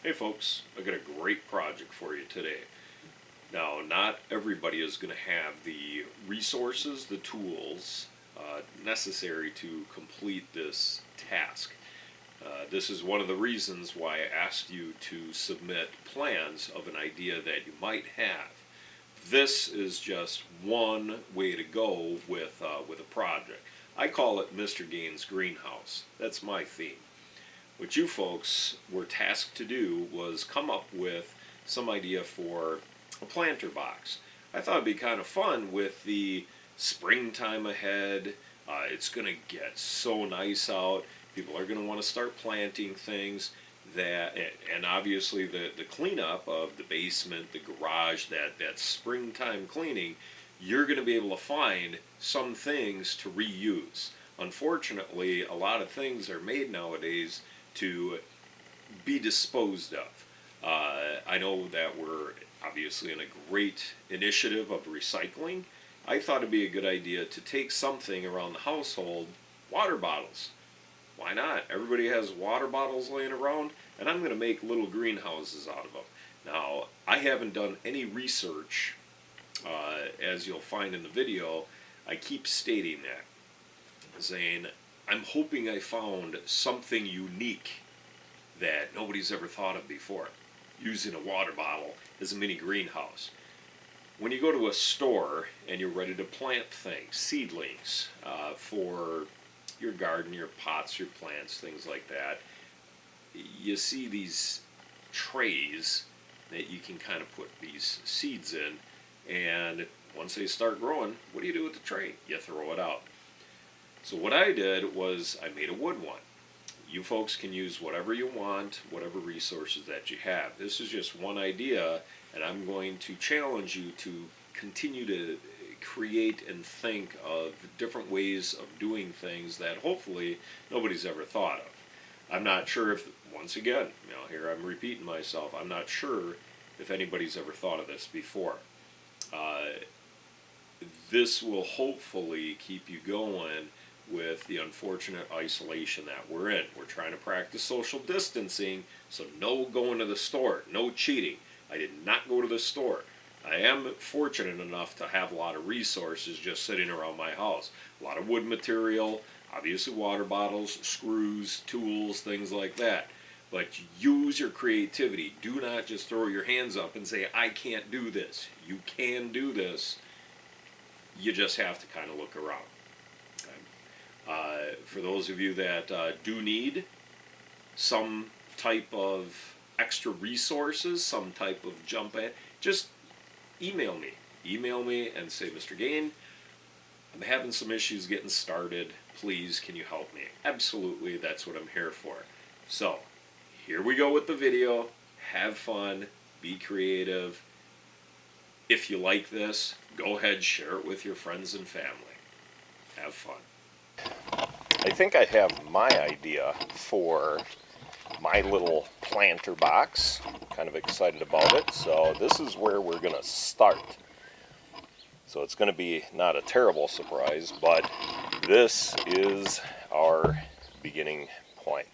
Hey folks, I got a great project for you today. Now, not everybody is going to have the resources, the tools necessary to complete this task. This is one of the reasons why I asked you to submit plans of an idea that you might have. This is just one way to go with a project. I call it Mr. Gaines' Greenhouse. That's my theme. What you folks were tasked to do was come up with some idea for a planter box. I thought it'd be kind of fun with the springtime ahead. It's going to get so nice out. People are going to want to start planting things that, and obviously the cleanup of the basement, the garage, that springtime cleaning, you're going to be able to find some things to reuse. Unfortunately, a lot of things are made nowadays to be disposed of. I know that we're obviously in a great initiative of recycling. I thought it'd be a good idea to take something around the household, water bottles. Why not? Everybody has water bottles laying around, and I'm going to make little greenhouses out of them. Now, I haven't done any research, as you'll find in the video. I keep stating that, saying I'm hoping I found something unique that nobody's ever thought of before, using a water bottle as a mini greenhouse. When you go to a store and you're ready to plant things, seedlings, for your garden, your pots, your plants, things like that, you see these trays that you can kind of put these seeds in, and once they start growing, what do you do with the tray? You throw it out. So what I did was I made a wood one. You folks can use whatever you want, whatever resources that you have. This is just one idea, and I'm going to challenge you to continue to create and think of different ways of doing things that hopefully nobody's ever thought of. I'm not sure if, once again, here I'm repeating myself, I'm not sure if anybody's ever thought of this before. This will hopefully keep you going with the unfortunate isolation that we're in. We're trying to practice social distancing, so no going to the store, no cheating. I did not go to the store. I am fortunate enough to have a lot of resources just sitting around my house. A lot of wood material, obviously water bottles, screws, tools, things like that. But use your creativity. Do not just throw your hands up and say, I can't do this. You can do this. You just have to kind of look around. For those of you that do need some type of extra resources, some type of jump in, just email me. Email me and say, Mr. Gain, I'm having some issues getting started. Please, can you help me? Absolutely, that's what I'm here for. So, here we go with the video. Have fun. Be creative. If you like this, go ahead, share it with your friends and family. Have fun. I think I have my idea for my little planter box. I'm kind of excited about it. So this is where we're going to start. So it's going to be not a terrible surprise, but this is our beginning point.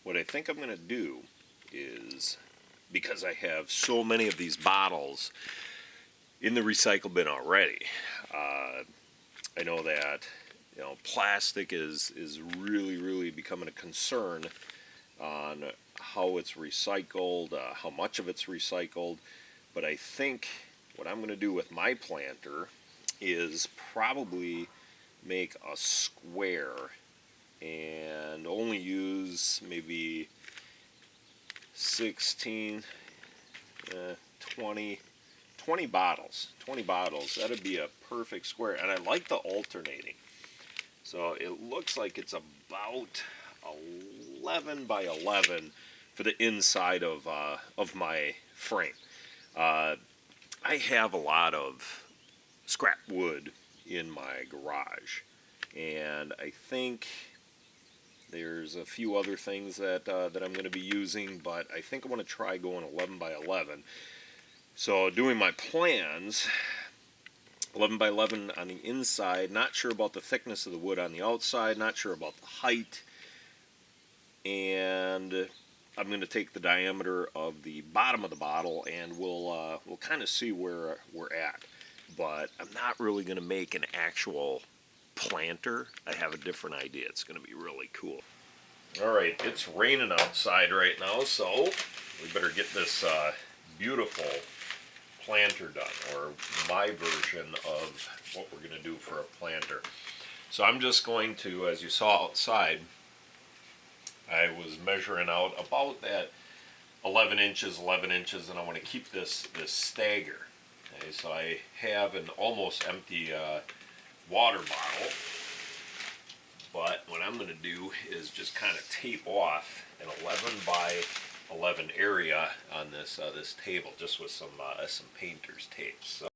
What I think I'm going to do is, because I have so many of these bottles in the recycle bin already, I know that plastic is really becoming a concern on how it's recycled, how much of it's recycled. But I think what I'm going to do with my planter is probably make a square and only use maybe 16, 20 bottles. 20 bottles. That'd be a perfect square. And I like the alternating. So it looks like it's about 11 by 11 for the inside of my frame. I have a lot of scrap wood in my garage, and I think there's a few other things that I'm going to be using, but I think I want to try going 11 by 11. So doing my plans, 11 by 11 on the inside, not sure about the thickness of the wood on the outside, not sure about the height. and I'm going to take the diameter of the bottom of the bottle, and we'll kind of see where we're at. But I'm not really going to make an actual planter. I have a different idea. It's going to be really cool. All right, it's raining outside right now, so we better get this beautiful planter done, or my version of what we're going to do for a planter. So I'm just going to, as you saw outside, I was measuring out about that 11 inches, and I want to keep this stagger. Okay, so I have an almost empty water bottle, but what I'm going to do is just kind of tape off an 11 by 11 area on this this table, just with some painter's tape. So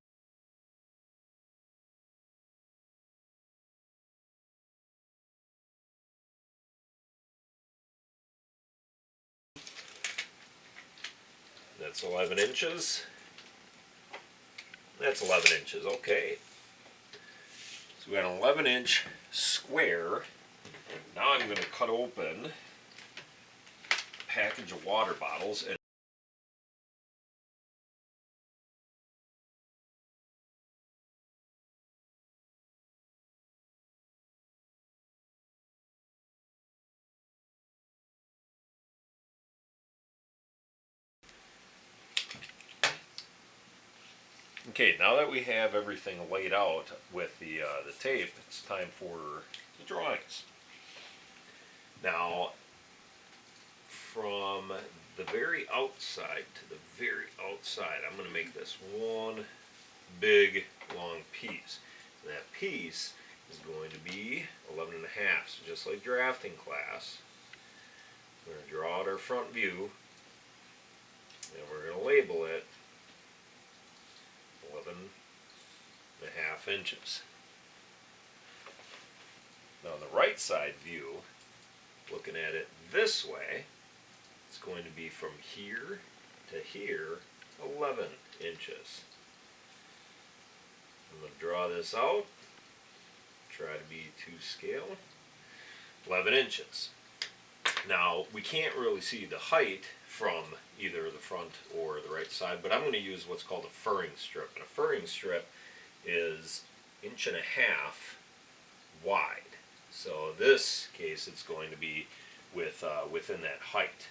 that's 11 inches. That's 11 inches, okay. So we got an 11-inch square. Now I'm going to cut open a package of water bottles and okay, now that we have everything laid out with the tape, it's time for the drawings. Now, from the very outside to the very outside, I'm going to make this one big long piece. And that piece is going to be 11 and a half. So just like drafting class, we're going to draw out our front view, and we're going to label it 11 and a half inches. Now on the right side view, looking at it this way, it's going to be from here to here, 11 inches. I'm going to draw this out, try to be to scale, 11 inches. Now, we can't really see the height from either the front or the right side, but I'm going to use what's called a furring strip. And a furring strip is 1.5 inches wide. So in this case, it's going to be within that height.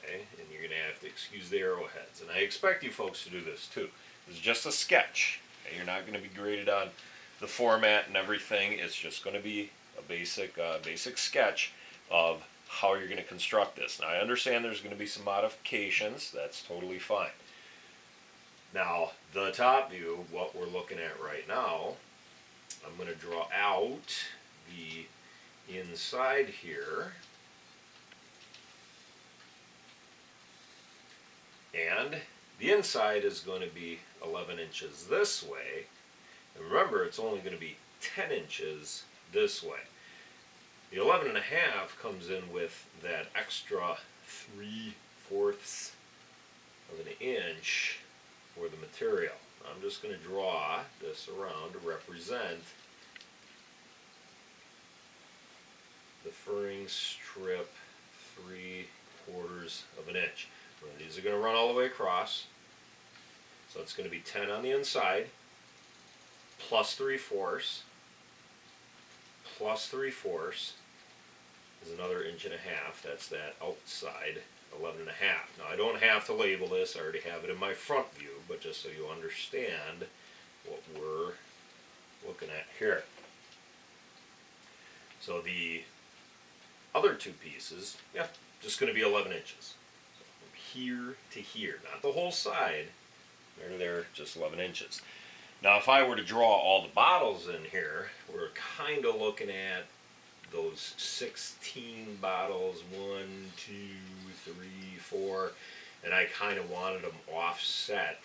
Okay? And you're going to have to excuse the arrowheads. And I expect you folks to do this too. This is just a sketch. Okay? You're not going to be graded on the format and everything. It's just going to be a basic sketch of how you're going to construct this. Now I understand there's going to be some modifications. That's totally fine. Now the top view, what we're looking at right now, I'm going to draw out the inside here, and the inside is going to be 11 inches this way, and remember it's only going to be 10 inches this way. The 11 and a half comes in with that extra 3/4 of an inch for the material. I'm just going to draw this around to represent the furring strip 3/4 of an inch. Well, these are going to run all the way across, so it's going to be 10 on the inside, plus 3/4, plus 3/4 is another 1.5 inches. That's that outside 11 and a half. Now I don't have to label this, I already have it in my front view, but just so you understand what we're looking at here. So the other two pieces, yeah, just going to be 11 inches. So from here to here, not the whole side, there to there, just 11 inches. Now if I were to draw all the bottles in here, we're kind of looking at those 16 bottles, 1, 2, 3, 4, and I kind of wanted them offset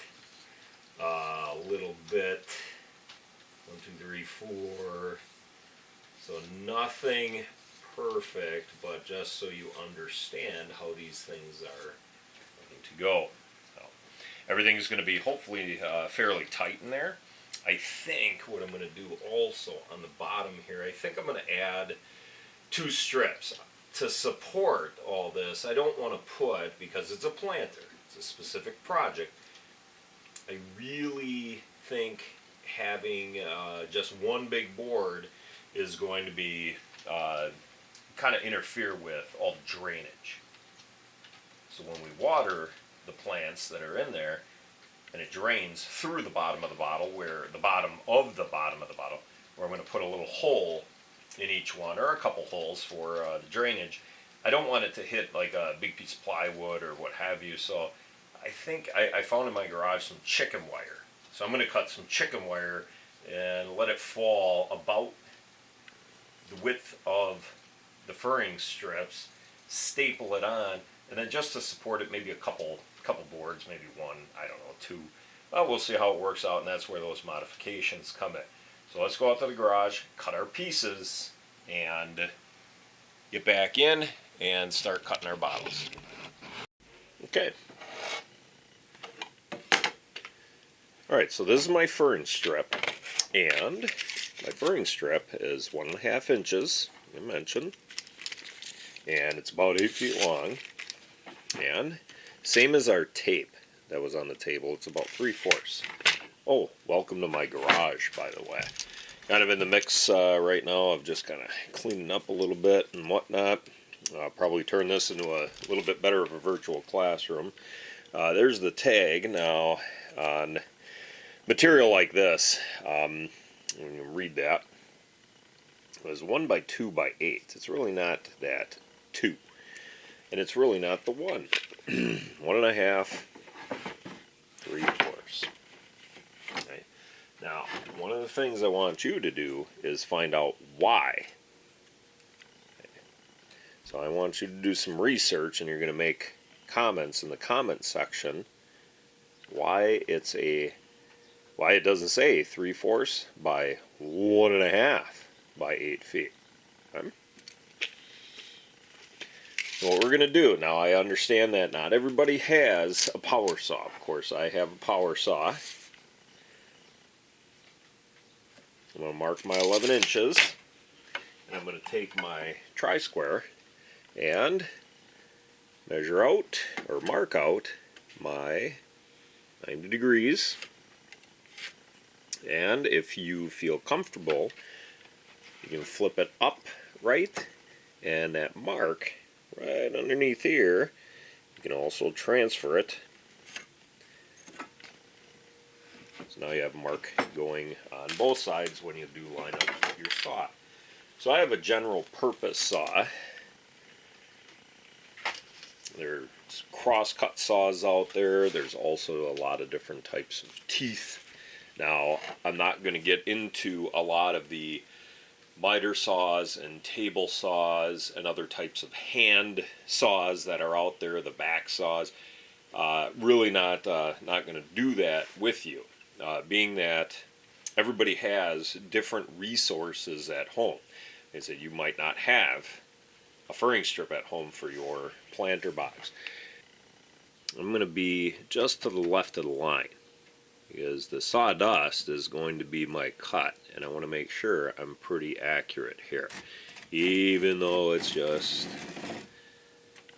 a little bit. 1, 2, 3, 4. So nothing perfect, but just so you understand how these things are going to go. So, everything is going to be hopefully fairly tight in there. I think what I'm going to do also on the bottom here, I think I'm going to add 2 strips. to support all this, I don't want to put, because it's a planter, it's a specific project, I really think having just one big board is going to be kind of interfere with all the drainage. So when we water the plants that are in there, and it drains through the bottom of the bottle, where the bottom of the bottom of the bottle, where I'm going to put a little hole in each one, or a couple holes for the drainage. I don't want it to hit like a big piece of plywood or what have you, so I think I found in my garage some chicken wire. So I'm going to cut some chicken wire and let it fall about the width of the furring strips, staple it on, and then just to support it, maybe a couple boards, maybe one, I don't know, two. We'll see how it works out, and that's where those modifications come in. So let's go out to the garage, cut our pieces, and get back in and start cutting our bottles. Okay. Alright, so this is my furring strip, and my furring strip is 1.5 inches, I mentioned, and it's about 8 feet long, and same as our tape that was on the table, it's about 3/4. Oh, welcome to my garage, by the way. Kind of in the mix right now of just kind of cleaning up a little bit and whatnot. I'll probably turn this into a little bit better of a virtual classroom. There's the tag now on material like this. When you read that, it was 1 by 2 by 8. It's really not that 2. And it's really not the 1. 1.5, 3/4. Okay. Now, one of the things I want you to do is find out why. Okay. So I want you to do some research, and you're going to make comments in the comment section why it doesn't say 3/4 by 1.5 by 8 feet. Okay. What we're going to do, now I understand that not everybody has a power saw. Of course, I have a power saw. I'm going to mark my 11 inches, and I'm going to take my tri-square and measure out, or mark out, my 90 degrees. And if you feel comfortable, you can flip it up right, and that mark right underneath here, you can also transfer it. So now you have a mark going on both sides when you do line up your saw. So I have a general purpose saw. There's cross-cut saws out there. There's also a lot of different types of teeth. Now, I'm not going to get into a lot of the miter saws and table saws and other types of hand saws that are out there, the back saws. Really not going to do that with you, being that everybody has different resources at home. And so you might not have a furring strip at home for your planter box. I'm going to be just to the left of the line, because the sawdust is going to be my cut, and I want to make sure I'm pretty accurate here, even though it's just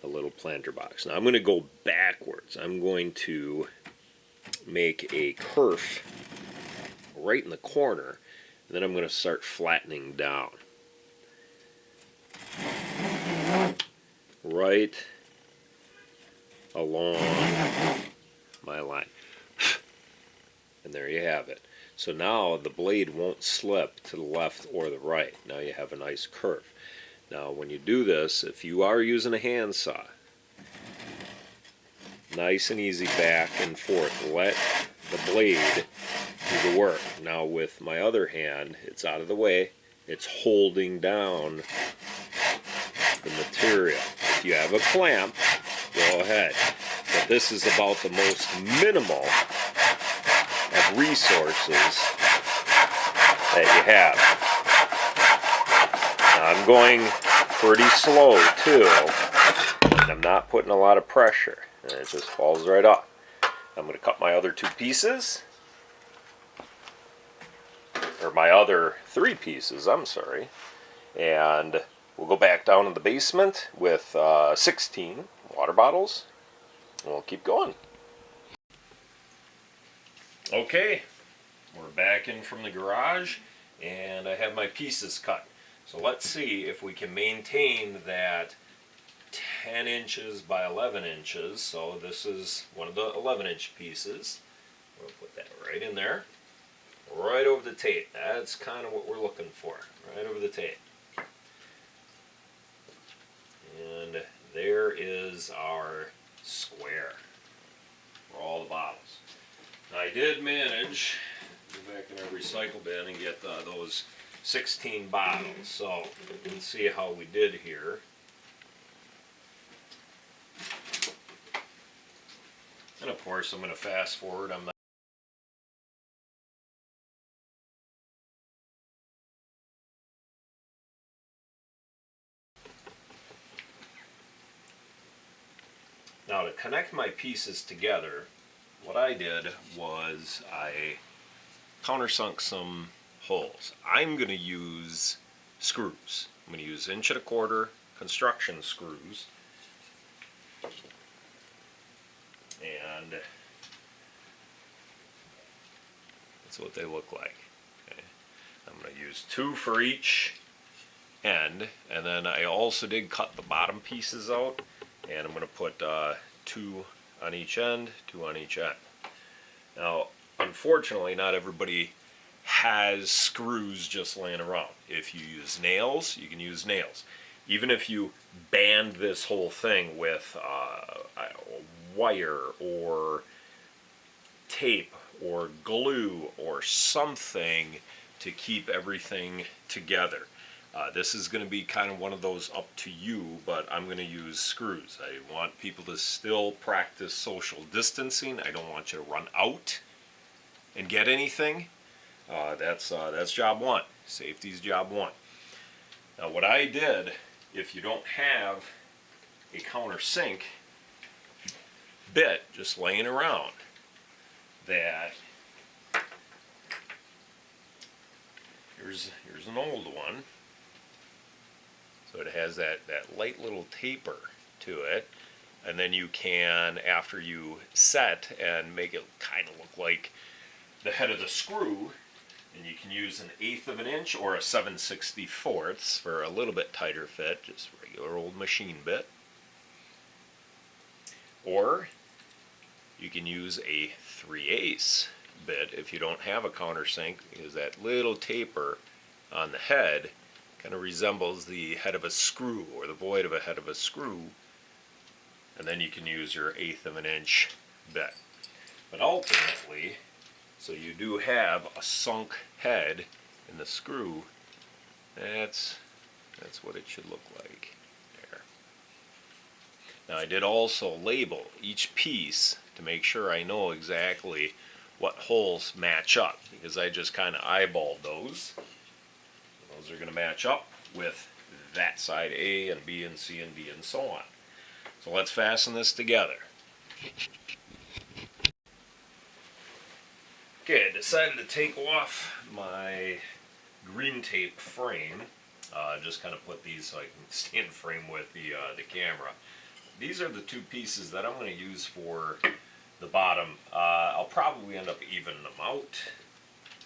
a little planter box. Now I'm going to go backwards. I'm going to make a kerf right in the corner, and then I'm going to start flattening down. Right along my line. And there you have it. So now the blade won't slip to the left or the right. Now you have a nice curve. Now when you do this, if you are using a hand saw, nice and easy back and forth. Let the blade do the work. Now with my other hand, it's out of the way. It's holding down the material. If you have a clamp, go ahead. But this is about the most minimal of resources that you have. Now I'm going pretty slow too. I'm not putting a lot of pressure, and it just falls right off. I'm going to cut my other 2 pieces, or my other 3 pieces, I'm sorry, and we'll go back down in the basement with 16 water bottles, and we'll keep going. Okay, we're back in from the garage, and I have my pieces cut. So let's see if we can maintain that 10 inches by 11 inches. So this is one of the 11-inch pieces. We'll put that right in there, right over the tape. That's kind of what we're looking for, right over the tape. And there is our square for all the bottles. Now I did manage to go back in our recycle bin and get those 16 bottles. So let's see how we did here. And of course I'm going to fast forward. I'm not Now to connect my pieces together, what I did was I countersunk some holes. I'm going to use screws. I'm going to use 1 1/4" construction screws. And that's what they look like. Okay. I'm going to use 2 for each end, and then I also did cut the bottom pieces out, and I'm going to put 2 on each end, 2 on each end. Now, unfortunately, not everybody has screws just laying around. If you use nails, you can use nails. Even if you band this whole thing with wire or tape or glue or something to keep everything together. This is going to be kind of one of those up to you, but I'm going to use screws. I want people to still practice social distancing. I don't want you to run out and get anything. That's job one. Safety's job one. Now what I did, if you don't have a countersink bit just laying around, that here's an old one. So it has that light little taper to it, and then you can, after you set and make it kind of look like the head of the screw, and you can use an 1/8 of an inch or a 7/64 for a little bit tighter fit, just regular old machine bit. Or you can use a 3/8 bit if you don't have a countersink, because that little taper on the head kind of resembles the head of a screw or the void of a head of a screw, and then you can use your 1/8 of an inch bit. But ultimately, so you do have a sunk head in the screw. That's what it should look like there. Now I did also label each piece to make sure I know exactly what holes match up, because I just kind of eyeballed those. Those are going to match up with that side A and B and C and D and so on. So let's fasten this together. Okay, I decided to take off my green tape frame. Just kind of put these so I can stand frame with the camera. These are the 2 pieces that I'm going to use for the bottom. I'll probably end up evening them out.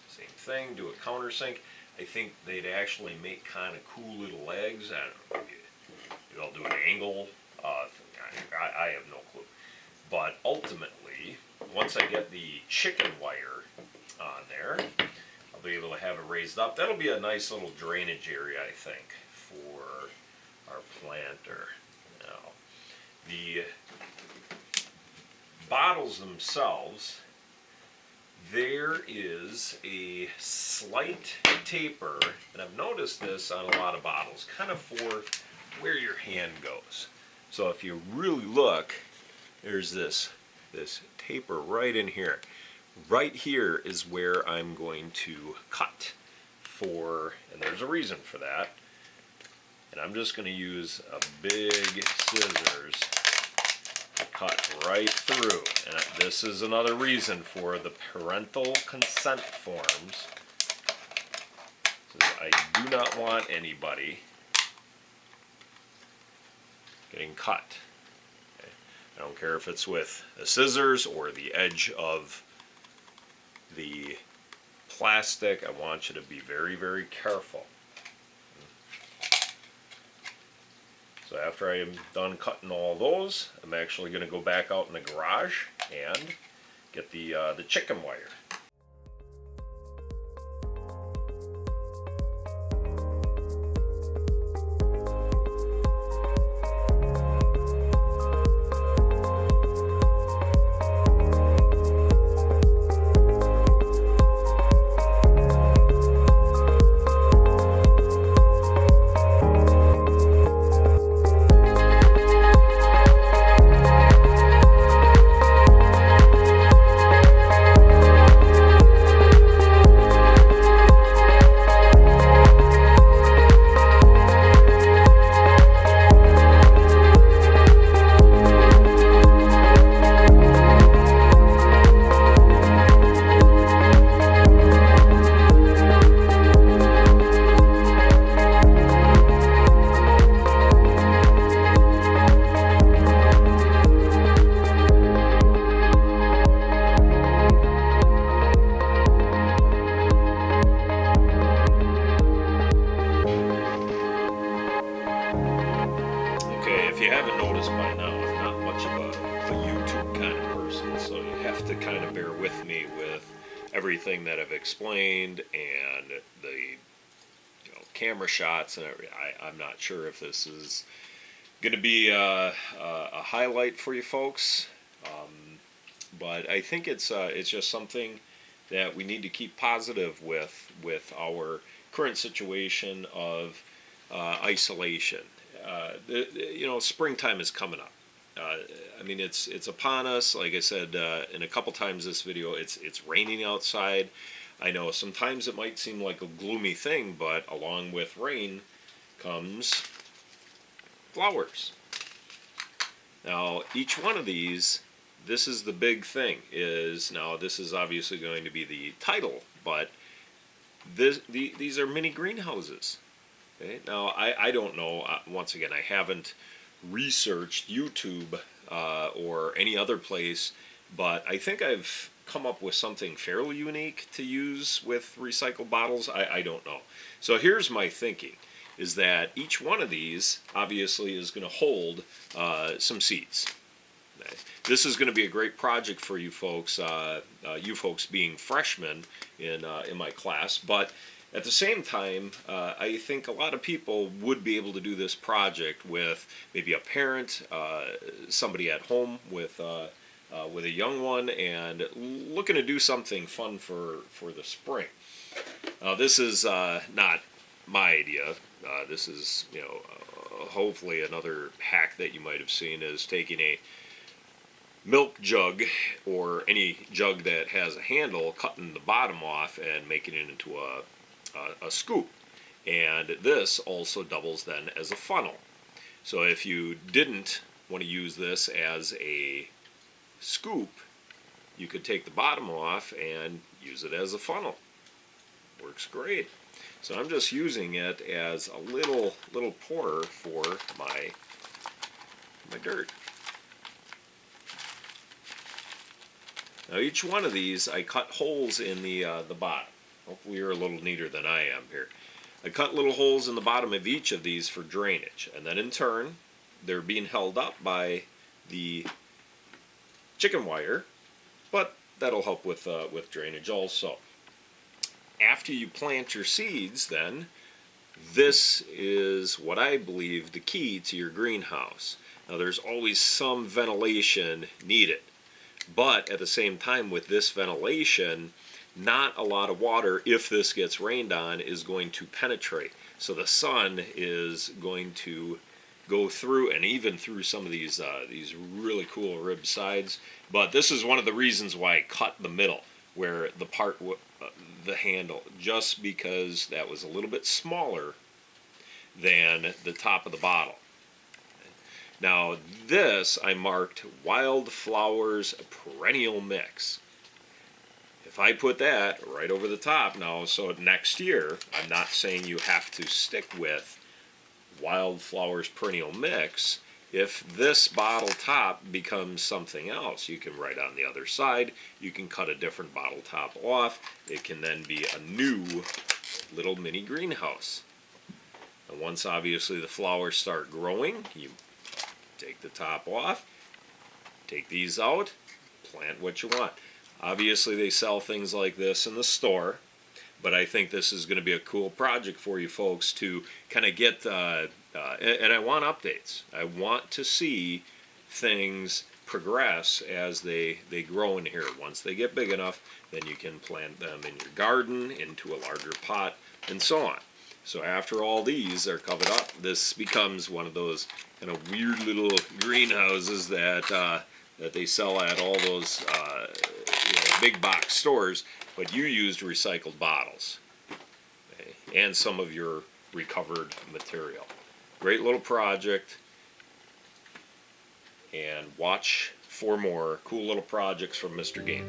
Same thing, do a countersink. I think they'd actually make kind of cool little legs. I don't know, maybe I'll do an angle. I have no clue. But ultimately, once I get the chicken wire on there, I'll be able to have it raised up. That'll be a nice little drainage area, I think, for our planter. Now, the bottles themselves, there is a slight taper, and I've noticed this on a lot of bottles, kind of for where your hand goes. So if you really look, there's this taper right in here. Right here is where I'm going to cut for, and there's a reason for that. And I'm just going to use a big scissors to cut right through. And this is another reason for the parental consent forms. So I do not want anybody getting cut. Okay? I don't care if it's with a scissors or the edge of the plastic. I want you to be very, very careful. So after I am done cutting all those, I'm actually going to go back out in the garage and get the chicken wire. If you haven't noticed by now, I'm not much of a YouTube kind of person, so you have to kind of bear with me with everything that I've explained and the camera shots and everything. I'm not sure if this is going to be a highlight for you folks, but I think it's just something that we need to keep positive with our current situation of isolation. Springtime is coming up. I mean, it's upon us. Like I said in a couple times this video, it's raining outside. I know sometimes it might seem like a gloomy thing, but along with rain comes flowers. Now, each one of these, this is the big thing. Now this is obviously going to be the title, but these are mini greenhouses. Okay? Now, I don't know, once again, I haven't researched YouTube or any other place, but I think I've come up with something fairly unique to use with recycled bottles. I don't know. So here's my thinking, is that each one of these obviously is going to hold some seeds. Okay? This is going to be a great project for you folks being freshmen in my class, but at the same time, I think a lot of people would be able to do this project with maybe a parent, somebody at home with a young one, and looking to do something fun for the spring. Now, this is not my idea. This is, hopefully another hack that you might have seen is taking a milk jug or any jug that has a handle, cutting the bottom off and making it into a scoop. And this also doubles then as a funnel. So if you didn't want to use this as a scoop, you could take the bottom off and use it as a funnel. Works great. So I'm just using it as a little pourer for my dirt. Now each one of these I cut holes in the bottom. Hopefully you're a little neater than I am here. I cut little holes in the bottom of each of these for drainage, and then in turn they're being held up by the chicken wire, but that'll help with drainage also. After you plant your seeds, then, this is what I believe the key to your greenhouse. Now there's always some ventilation needed, but at the same time with this ventilation, not a lot of water, if this gets rained on, is going to penetrate. So the sun is going to go through, and even through some of these really cool rib sides. But this is one of the reasons why I cut the middle, where the part, the handle, just because that was a little bit smaller than the top of the bottle. Now this I marked Wildflowers Perennial Mix. If I put that right over the top now, so next year, I'm not saying you have to stick with Wildflowers Perennial Mix. If this bottle top becomes something else, you can write on the other side, you can cut a different bottle top off, it can then be a new little mini greenhouse. And once obviously the flowers start growing, you take the top off, take these out, plant what you want. Obviously they sell things like this in the store, but I think this is going to be a cool project for you folks to kind of get, and I want updates. I want to see things progress as they grow in here. Once they get big enough, then you can plant them in your garden, into a larger pot, and so on. So after all these are covered up, this becomes one of those kind of weird little greenhouses that that they sell at all those big box stores, but you used recycled bottles, okay, and some of your recovered material. Great little project, and watch for more cool little projects from Mr. Game.